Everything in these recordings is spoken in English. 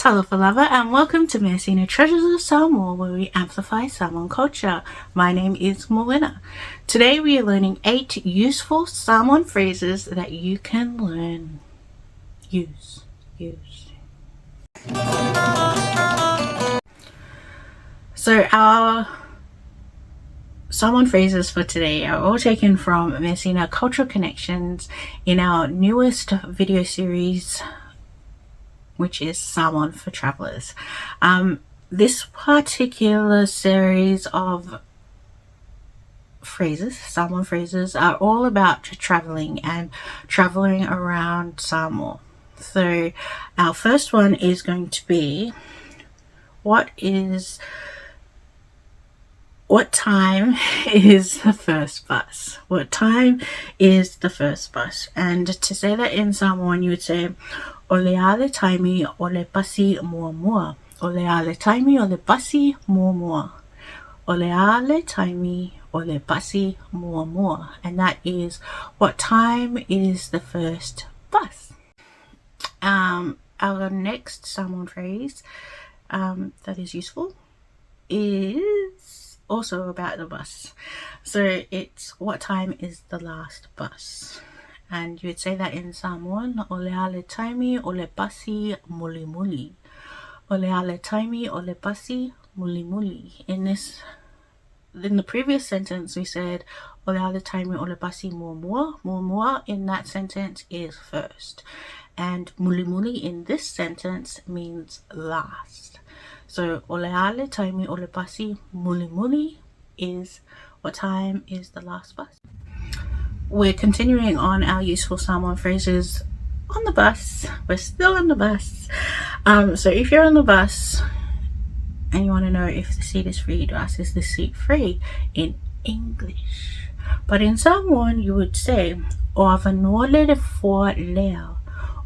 Hello lover, and welcome to Measina Treasures of Samoa, where we amplify Samoan culture. My name is Measina. Today we are learning 8 useful Samoan phrases that you can learn. Use. So our Samoan phrases for today are all taken from Measina Cultural Connections in our newest video series, which is Samoan for Travelers. This particular series of phrases, Samoan phrases, are all about traveling and traveling around Samoa. So our first one is going to be, what time is the first bus? What time is the first bus? And to say that in Samoan, you would say, ole ale taimi ole pasi mua mua. Ole ale taimi ole pasi mua mua. Ole ale taimi ole pasi mua mua. And that is, what time is the first bus? Our next Samoan phrase that is useful is also about the bus. So it's, what time is the last bus? And you would say that in Samoan, ole ale taimi ole pasi muli muli. Ole ale taimi ole pasi muli muli. In the previous sentence, we said ole ale taimi ole pasi mua mua. Mua mua in that sentence is first. And muli muli in this sentence means last. So ole ale taimi ole pasi muli muli is, what time is the last bus? We're continuing on our useful Samoan phrases on the bus. We're still on the bus. So if you're on the bus and you want to know if the seat is free, to ask, is the seat free in English? But in Samoan, you would say, o avanoa le for lea,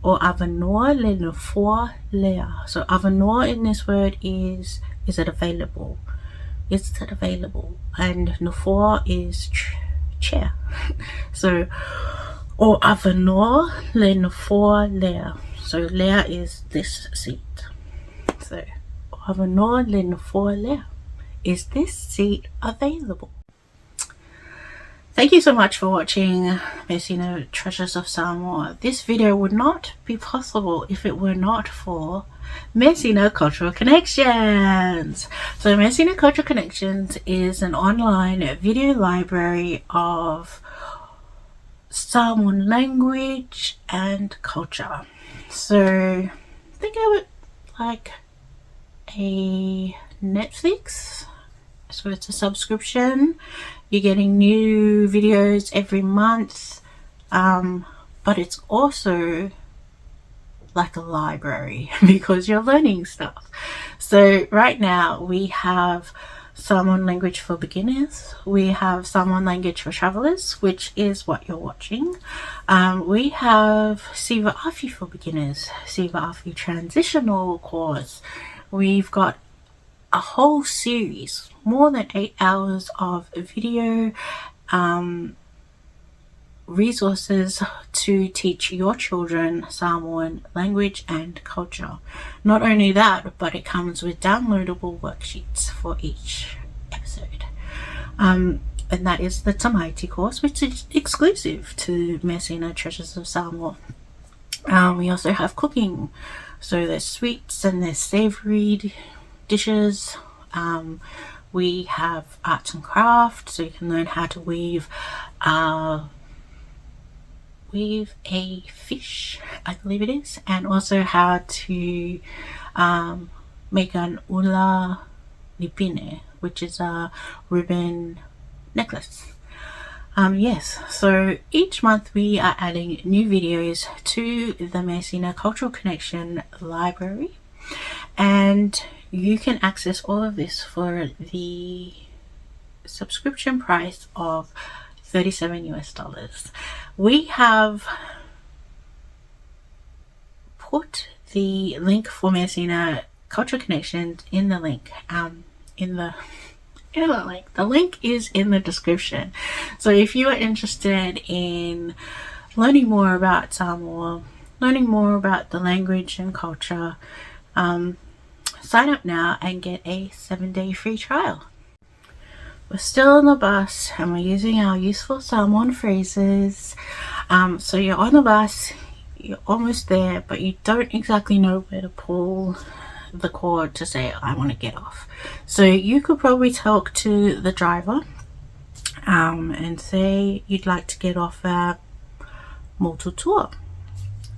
o avanoa le for lea. So avanoa in this word is it available? Is it available? And nofor is chair. So o avanoa le for lea. So lea is this seat. So o avanoa le for lea. Is this seat available? Thank you so much for watching Measina Treasures of Samoa. This video would not be possible if it were not for Measina Cultural Connections. So Measina Cultural Connections is an online video library of Samoan language and culture. So think of it like a Netflix. So it's a subscription. You're getting new videos every month, but it's also like a library because you're learning stuff. So right now we have Samoan Language for Beginners. We have Samoan Language for Travelers, which is what you're watching. We have Siva Afi for Beginners, Siva Afi Transitional course. We've got a whole series, more than 8 hours of video resources to teach your children Samoan language and culture. Not only that, but it comes with downloadable worksheets for each episode. And that is the Tamaiti course, which is exclusive to Measina Treasures of Samoa. We also have cooking. So there's sweets and there's savory dishes. We have arts and crafts, so you can learn how to weave a fish, I believe it is, and also how to make an ula lipine, which is a ribbon necklace. Yes, so each month we are adding new videos to the Measina Cultural Connection library, and you can access all of this for the subscription price of $37 US. We have put the link for Measina Cultural Connections in the link. The link is in the description. So if you are interested in learning more about Samoa, learning more about the language and culture, Sign up now and get a 7-day free trial. We're still on the bus and we're using our useful Samoan phrases. So you're on the bus, you're almost there, but you don't exactly know where to pull the cord to say, I want to get off. So you could probably talk to the driver and say you'd like to get off at Motutua.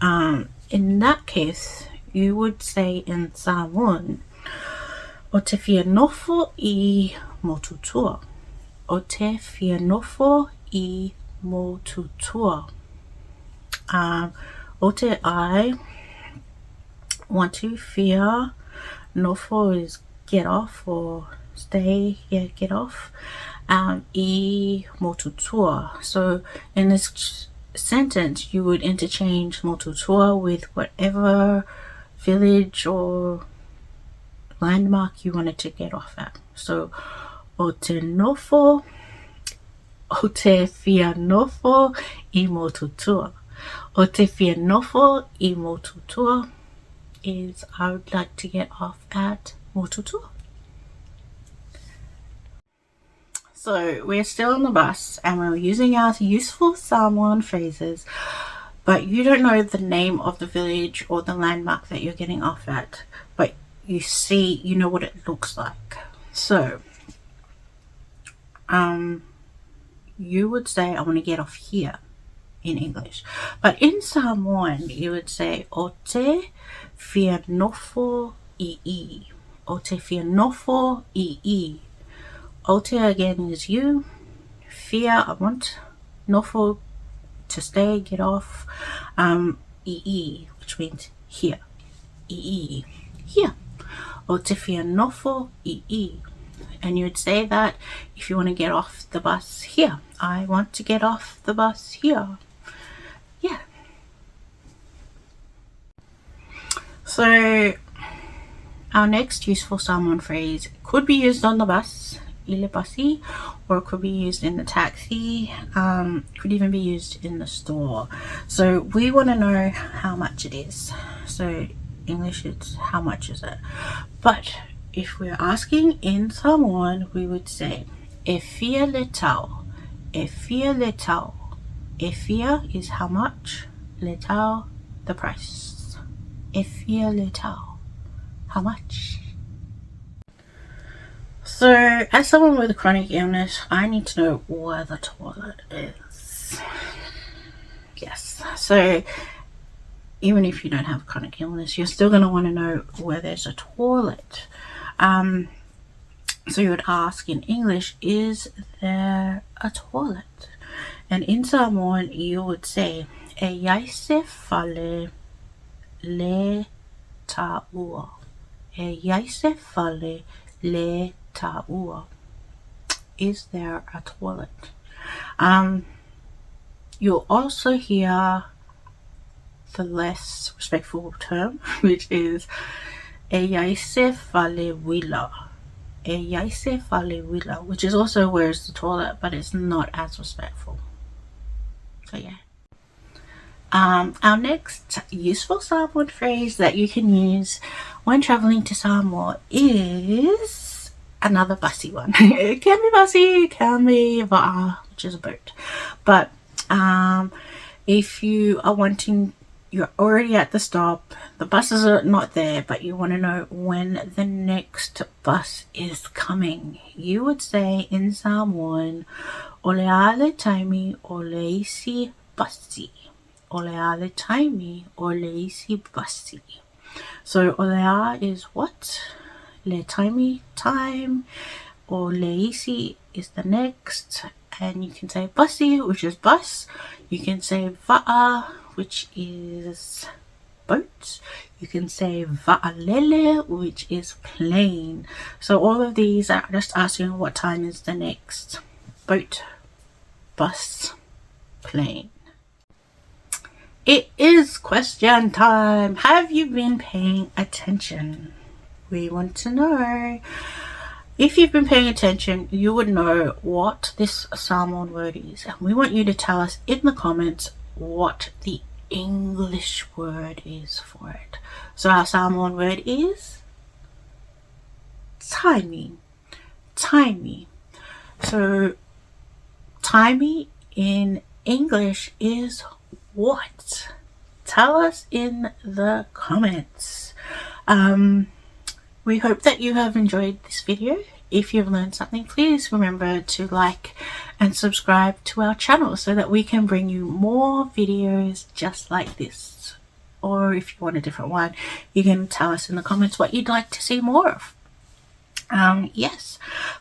In that case, you would say in Samoan, o te whianofo I Motutua. O te whianofo I Motutua. O te I, want to, whia, nofo is get off or stay, yeah, get off. I Motutua. So in this sentence, you would interchange Motutua with whatever village or landmark you wanted to get off at. So o te nofo, o te whianofo I Motutua. O te whianofo I Motutua is I would like to get off at Motutua. So we're still on the bus and we're using our useful Samoan phrases, but you don't know the name of the village or the landmark that you're getting off at, but you know what it looks like. So you would say, I want to get off here in English, but in Samoan you would say o te whianofo I. O te whianofo I. O te again is you, whia I want, nofo to stay, get off, I which means here, I here. O te whianofo I. And you would say that if you want to get off the bus here. I want to get off the bus here. Yeah. So our next useful Samoan phrase could be used on the bus, ile basi, or it could be used in the taxi, could even be used in the store. So we want to know how much it is. So English, it's how much is it? But if we're asking in Samoan, we would say e whia le tau, e whia le tau. E whia is how much, le tau the price. E whia le tau, how much? So as someone with a chronic illness, I need to know where the toilet is. Yes, so even if you don't have a chronic illness, you're still going to want to know where there's a toilet. So you would ask in English, is there a toilet? And in Samoan, you would say, e yaise fale le ta'ua. E yaise fale le ta'ua. Is there a toilet? You'll also hear the less respectful term, which is e yaise fale wila. E yaise fale wila, which is also where's the toilet, but it's not as respectful. So yeah. Our next useful Samoan phrase that you can use when traveling to Samoa is another bussy one. It can be bussy, it can be va'a, which is a boat. But if you are you're already at the stop, the buses are not there, but you want to know when the next bus is coming, you would say in Samoan, ole ale taimi ole isi basi. Ole ale taimi ole isi basi. So olea is what? Le taimi, time. Ole isi is the next. And you can say basi, which is bus. You can say va'a, which is boat. You can say va'alele, which is plane. So all of these are just asking what time is the next boat, bus, plane. It is question time. Have you been paying attention? We want to know. If you've been paying attention, you would know what this Samoan word is. And we want you to tell us in the comments what the English word is for it. So our Samoan word is taimi. Taimi. So taimi in English is what? Tell us in the comments. We hope that you have enjoyed this video. If you've learned something, please remember to like and subscribe to our channel so that we can bring you more videos just like this. Or if you want a different one, you can tell us in the comments what you'd like to see more of. Yes,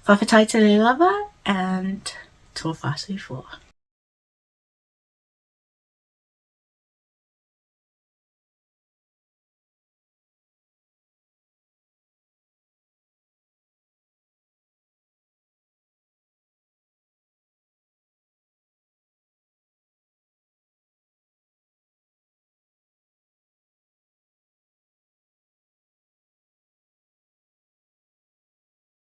whawhataite te lava and tō whāsui fua.